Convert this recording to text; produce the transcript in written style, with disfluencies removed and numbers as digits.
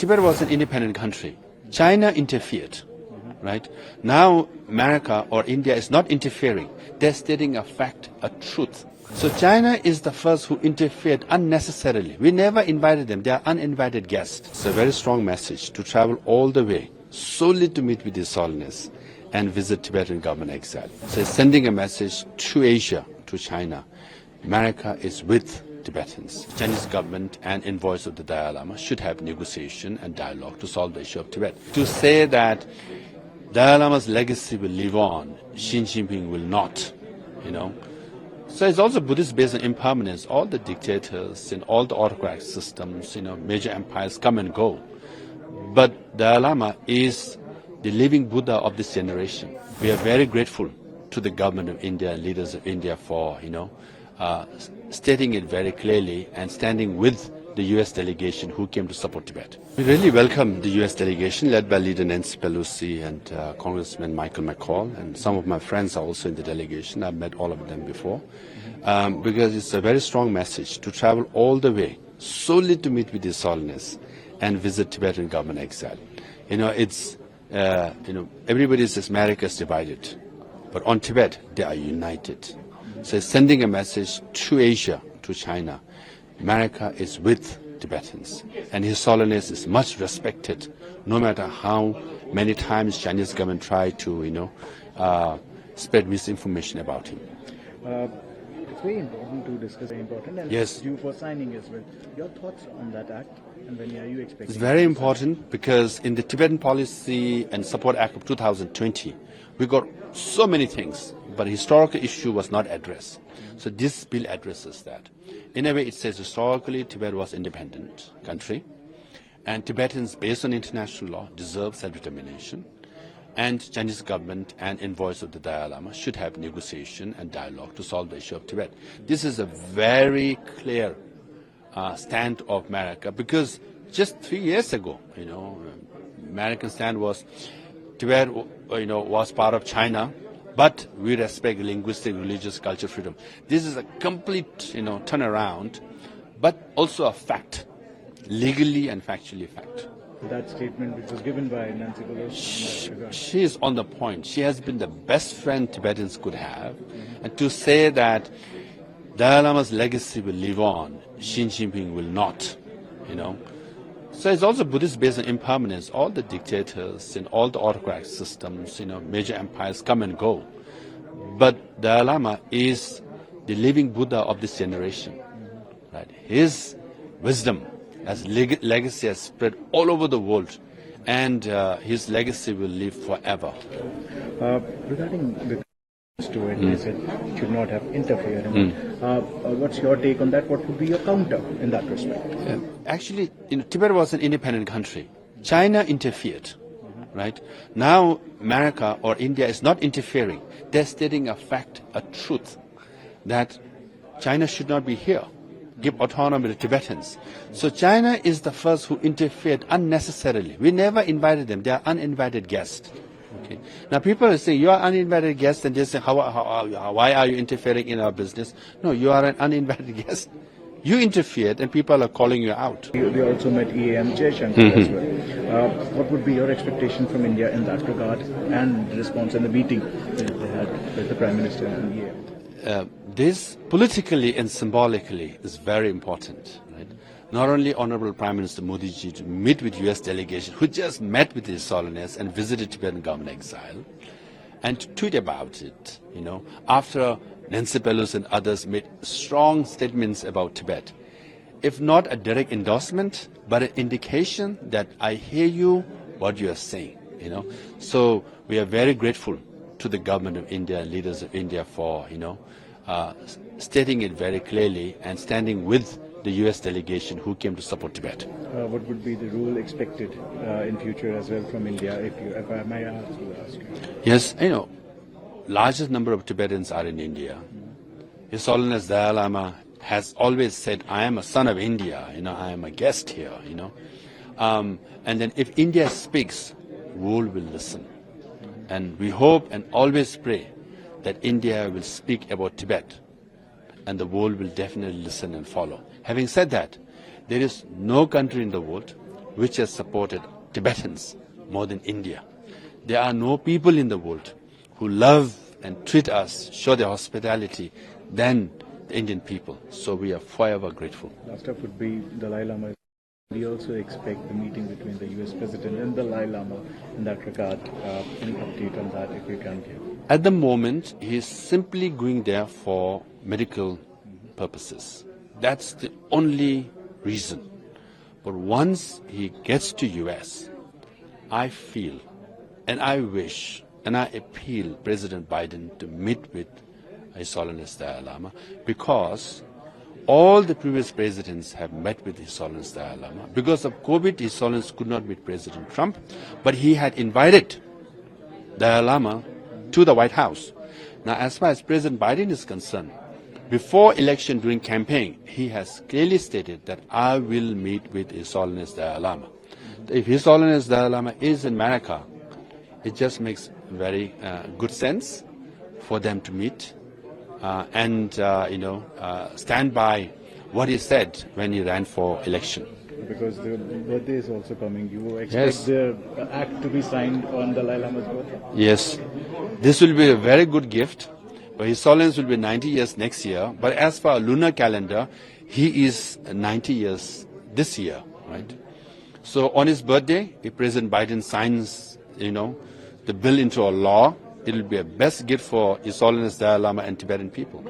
Tibet was an independent country. China interfered, right? Now America or India is not interfering. They're stating a fact, a truth. So China is the first who interfered unnecessarily. We never invited them. They are uninvited guests. It's a very strong message to travel all the way solely to meet with His Holiness and visit Tibetan government exile. So it's sending a message to Asia, to China. America is with Tibetans. Chinese government and envoys of the Dalai Lama should have negotiation and dialogue to solve the issue of Tibet. To say that Dalai Lama's legacy will live on, Xi Jinping will not, So it's also Buddhist based on impermanence. All the dictators and all the autocratic systems, major empires come and go. But Dalai Lama is the living Buddha of this generation. We are very grateful to the government of India, leaders of India for, stating it very clearly and standing with the U.S. delegation who came to support Tibet. We really welcome the U.S. delegation led by Leader Nancy Pelosi and Congressman Michael McCaul, and some of my friends are also in the delegation. I've met all of them before, because it's a very strong message to travel all the way solely to meet with His Holiness and visit Tibetan government exile. Everybody says America is divided, but on Tibet they are united. So it's sending a message to Asia, to China. America is with Tibetans, and His Holiness is much respected, no matter how many times Chinese government try to, spread misinformation about him. It's very important to discuss. Very important, and yes, due for signing as well. Your thoughts on that act, and when are you expecting? It's very important because in the Tibetan Policy and Support Act of 2020, we got so many things, but historical issue was not addressed. So this bill addresses that. In a way, it says historically Tibet was independent country, and Tibetans, based on international law, deserve self-determination. And Chinese government and envoys of the Dalai Lama should have negotiation and dialogue to solve the issue of Tibet. This is a very clear stand of America, because just 3 years ago, American stand was Tibet, was part of China, but we respect linguistic, religious, cultural freedom. This is a complete, turnaround, but also a fact, legally and factually fact. That statement, which was given by Nancy Pelosi, she is on the point. She has been the best friend Tibetans could have, and to say that Dalai Lama's legacy will live on, Xi Jinping will not, So it's also Buddhist based on impermanence. All the dictators and all the autocratic systems, major empires come and go. But Dalai Lama is the living Buddha of this generation. Right? His wisdom as legacy has spread all over the world, and his legacy will live forever. Regarding the to it, they said it should not have interfered. What's your take on that? What would be your counter in that respect? Actually, Tibet was an independent country. China interfered, right? Now America or India is not interfering. They're stating a fact, a truth, that China should not be here. Give autonomy to Tibetans. So China is the first who interfered unnecessarily. We never invited them. They are uninvited guests. Okay. Now people are saying, you are uninvited guest, and they say, why are you interfering in our business? No, you are an uninvited guest. You interfered, and people are calling you out. We also met EAM Jaishankar as well. What would be your expectation from India in that regard, and the response and the meeting that they had with the Prime Minister and EAM? This politically and symbolically is very important. Right? Not only Honorable Prime Minister Modi ji to meet with U.S. delegation, who just met with His Holiness and visited Tibetan government exile, and to tweet about it, after Nancy Pelosi and others made strong statements about Tibet. If not a direct endorsement, but an indication that I hear you, what you are saying, So we are very grateful to the government of India, leaders of India for, stating it very clearly and standing with the U.S. delegation who came to support Tibet. What would be the role expected in future as well from India, if I may ask you? Yes, largest number of Tibetans are in India. His Holiness Dalai Lama has always said, I am a son of India, I am a guest here, And then if India speaks, world will listen. And we hope and always pray that India will speak about Tibet, and the world will definitely listen and follow. Having said that, there is no country in the world which has supported Tibetans more than India. There are no people in the world who love and treat us, show their hospitality, than the Indian people. So we are forever grateful. Last up would be Dalai Lama. We also expect the meeting between the US President and Dalai Lama in that regard. Any update on that if you can give? At the moment, he is simply going there for medical purposes. That's the only reason. But once he gets to US, I feel and I wish and I appeal President Biden to meet with His Holiness Dalai Lama, because all the previous presidents have met with His Holiness Dalai Lama. Because of COVID, His Holiness could not meet President Trump, but he had invited Dalai Lama to the White House. Now, as far as President Biden is concerned, before election, during campaign, he has clearly stated that I will meet with His Holiness Dalai Lama. If His Holiness Dalai Lama is in America, it just makes very good sense for them to meet and stand by what he said when he ran for election. Because the birthday is also coming. You expect Yes. the act to be signed on Dalai Lama's birthday? Yes, this will be a very good gift. But His Holiness will be 90 years next year. But as for our lunar calendar, he is 90 years this year, right? So on his birthday, if President Biden signs, the bill into a law, it will be a best gift for His Holiness Dalai Lama and Tibetan people.